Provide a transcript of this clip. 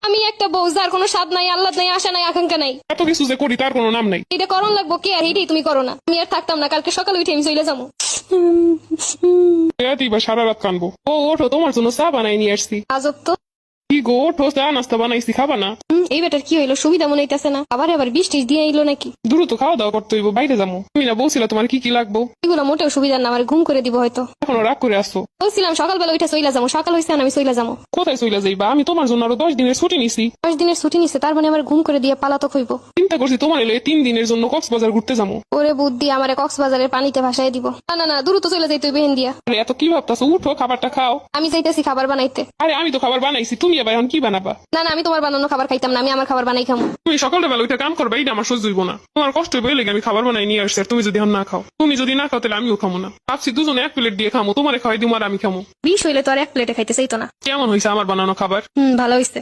আমি একটা বউ যার কোনো স্বাদ নাই, আহ্লাদ নাই, আশা নাই, আকাঙ্ক্ষা নাই। এত কিছু যে করি তার কোনো নাম নাই। এটা করণ লাগবো কি আর এইটাই তুমি করো না। আমি আর থাকতাম না, কালকে সকালে উঠে আমি চলে যাবো। রাতেই বা সারা রাত কানবো। ও ওঠো, তোমার জন্য চা বানাই নিয়ে আসছি। আজব তো। কি গো, ওঠো, চা নাস্তা বানাইছি, খাবা না? এই বেটার কি হইলো, সুবিধা মনে হইতেছে না। আবার বৃষ্টি দিয়ে এলো নাকি? দ্রুত খাওয়া দাওয়া করতে হইব, বাইরে যাবো। তুমি না বলছিলা তোমার কি কি লাগবো? এগুলো মোটেও সুবিধা না, আমার ঘুম করে দিব হয়তো। এখনো রাগ করে আসছো? বলছিলাম সকালবেলা উঠে চলে যাবো, সকাল হয়েছে আমি চলে যাবো। কোথায় চলে যাইবা? আমি তোমার জন্য আরো 10 দিনের ছুটি নিছি। 10 দিনের ছুটি নিছে, তার মানে আমার ঘুম করে দিয়ে পালাতক হইব। চিন্তা করছি তোমার এলে 3 দিনের জন্য কক্সবাজার ঘুরতে যাবো। ওরে বুদ্ধি, আমারে কক্সবাজারের পানিতে ভাসাই দিব। না না না, দ্রুত চলে যাই তুই বেহেন দিয়া। আরে এত কি ভাবতাছো? উঠো, খাবারটা খাও। আমি চাইতেছি খাবার বানাইতে। আরে আমি তো খাবার বানাইছি, তুমি এবার এখন কি বানাবা? না না, আমি তোমার বানানো খাবার খাইতাম না, আমি আমার খাবার বানাই খামো। তুমি সকালবেলা ওইটা কাম করবা, এটা আমার সহ্য হইব না। তোমার কষ্ট হইব এলে আমি খাবার বানাই নিয়ে আসছি, আর তুমি যদি এখন না খাও। তুমি যদি না খাও তাহলে আমিও খামো না। ভাবছি দুজনে 1 প্লেট দিয়ে খামো, তোমারে খাওয়াই দিব আর আমি খামো। বিষ হইলে তো আর 1 প্লেটে খাইতে চাইতো না। কেমন হয়েছে আমার বানানো খাবার? ভালো হইছে।